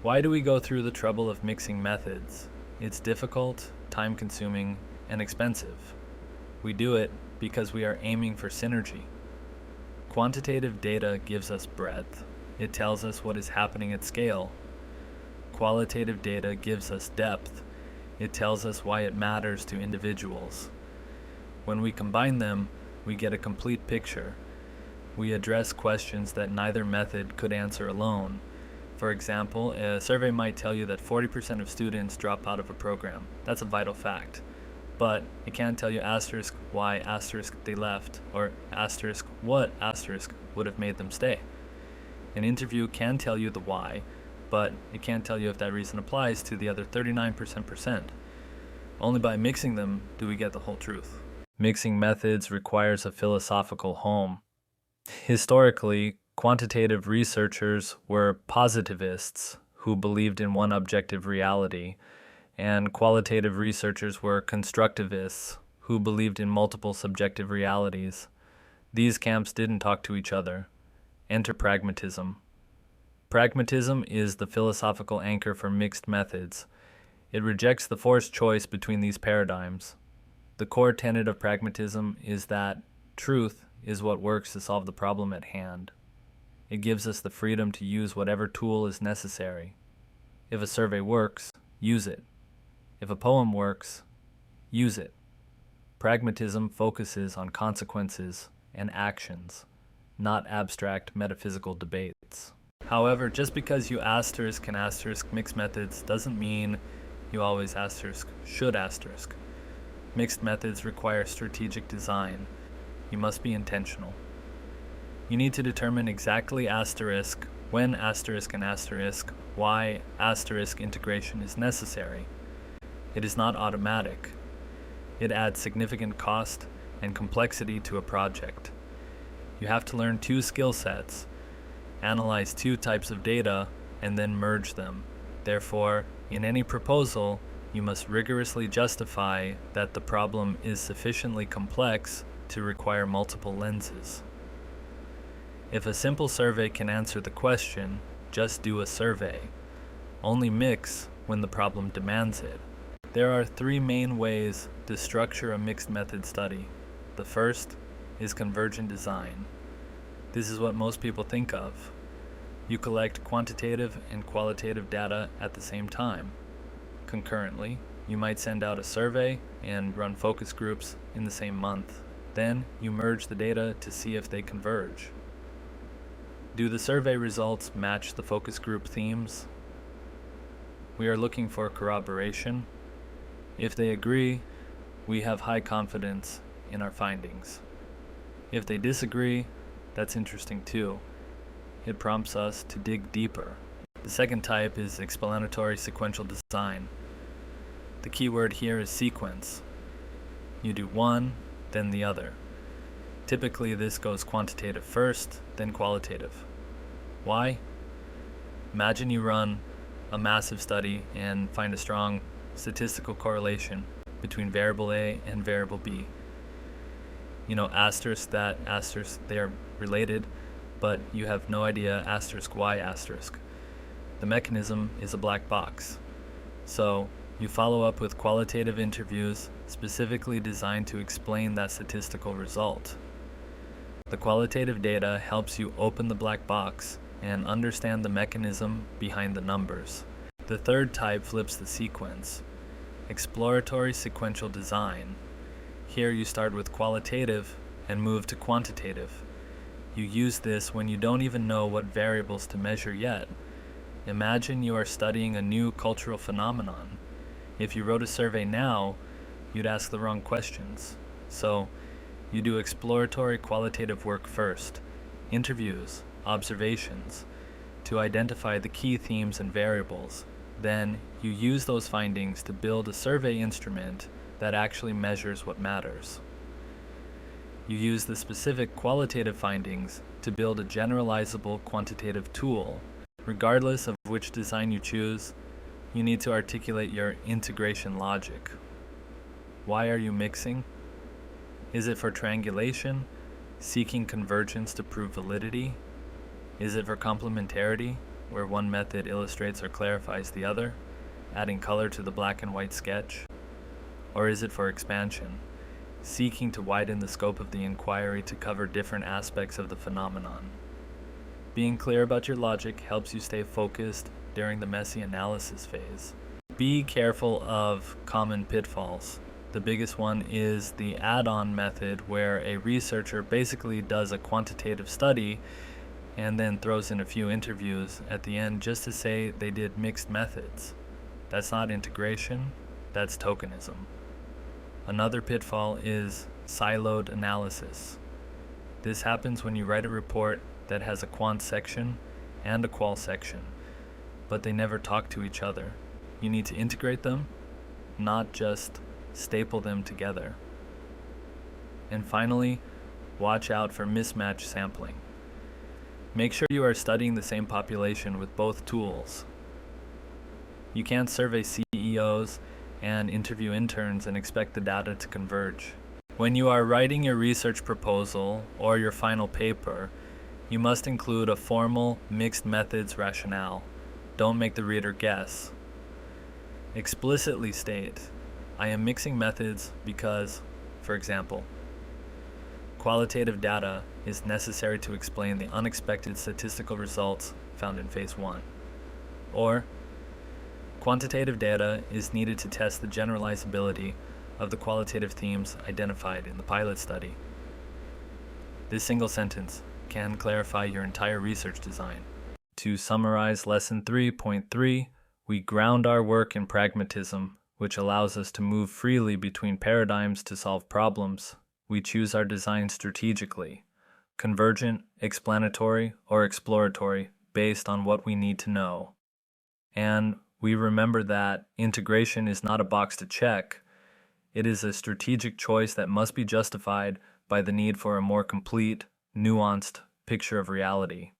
Why do we go through the trouble of mixing methods? It's difficult, time-consuming, and expensive. We do it because we are aiming for synergy. Quantitative data gives us breadth. It tells us what is happening at scale. Qualitative data gives us depth. It tells us why it matters to individuals. When we combine them, we get a complete picture. We address questions that neither method could answer alone. For example, a survey might tell you that 40% of students drop out of a program. That's a vital fact. But it can't tell you asterisk why asterisk they left, or asterisk what asterisk would have made them stay. An interview can tell you the why, but it can't tell you if that reason applies to the other 39%. Only by mixing them do we get the whole truth. Mixing methods requires a philosophical home. Historically, quantitative researchers were positivists who believed in one objective reality, and qualitative researchers were constructivists who believed in multiple subjective realities. These camps didn't talk to each other. Enter pragmatism. Pragmatism is the philosophical anchor for mixed methods. It rejects the forced choice between these paradigms. The core tenet of pragmatism is that truth is what works to solve the problem at hand. It gives us the freedom to use whatever tool is necessary. If a survey works, use it. If a poem works, use it. Pragmatism focuses on consequences and actions, not abstract metaphysical debates. However, just because you asterisk and asterisk mixed methods doesn't mean you always asterisk should asterisk. Mixed methods require strategic design. You must be intentional. You need to determine exactly asterisk, when asterisk and asterisk, why asterisk integration is necessary. It is not automatic. It adds significant cost and complexity to a project. You have to learn two skill sets, analyze two types of data, and then merge them. Therefore, in any proposal, you must rigorously justify that the problem is sufficiently complex to require multiple lenses. If a simple survey can answer the question, just do a survey. Only mix when the problem demands it. There are three main ways to structure a mixed method study. The first is convergent design. This is what most people think of. You collect quantitative and qualitative data at the same time. Concurrently, you might send out a survey and run focus groups in the same month. Then you merge the data to see if they converge. Do the survey results match the focus group themes? We are looking for corroboration. If they agree, we have high confidence in our findings. If they disagree, that's interesting too. It prompts us to dig deeper. The second type is explanatory sequential design. The key word here is sequence. You do one, then the other. Typically, this goes quantitative first, then qualitative. Why? Imagine you run a massive study and find a strong statistical correlation between variable A and variable B. Asterisk that, asterisk they're related, but you have no idea asterisk why asterisk. The mechanism is a black box. So, you follow up with qualitative interviews specifically designed to explain that statistical result. The qualitative data helps you open the black box and understand the mechanism behind the numbers. The third type flips the sequence. Exploratory sequential design. Here you start with qualitative and move to quantitative. You use this when you don't even know what variables to measure yet. Imagine you are studying a new cultural phenomenon. If you wrote a survey now, you'd ask the wrong questions. So, you do exploratory qualitative work first, interviews, observations, to identify the key themes and variables. Then, you use those findings to build a survey instrument that actually measures what matters. You use the specific qualitative findings to build a generalizable quantitative tool. Regardless of which design you choose, you need to articulate your integration logic. Why are you mixing? Is it for triangulation, seeking convergence to prove validity? Is it for complementarity, where one method illustrates or clarifies the other, adding color to the black and white sketch? Or is it for expansion, seeking to widen the scope of the inquiry to cover different aspects of the phenomenon? Being clear about your logic helps you stay focused during the messy analysis phase. Be careful of common pitfalls. The biggest one is the add-on method, where a researcher basically does a quantitative study and then throws in a few interviews at the end just to say they did mixed methods. That's not integration, that's tokenism. Another pitfall is siloed analysis. This happens when you write a report that has a quant section and a qual section, but they never talk to each other. You need to integrate them, not just staple them together. And finally, watch out for mismatch sampling. Make sure you are studying the same population with both tools. You can't survey CEOs and interview interns and expect the data to converge. When you are writing your research proposal or your final paper, you must include a formal mixed methods rationale. Don't make the reader guess. Explicitly state, I am mixing methods because, for example, qualitative data is necessary to explain the unexpected statistical results found in phase 1. Or, quantitative data is needed to test the generalizability of the qualitative themes identified in the pilot study. This single sentence can clarify your entire research design. To summarize Lesson 3.3, we ground our work in pragmatism, which allows us to move freely between paradigms to solve problems. We choose our design strategically, convergent, explanatory, or exploratory, based on what we need to know. And we remember that integration is not a box to check. It is a strategic choice that must be justified by the need for a more complete, nuanced picture of reality.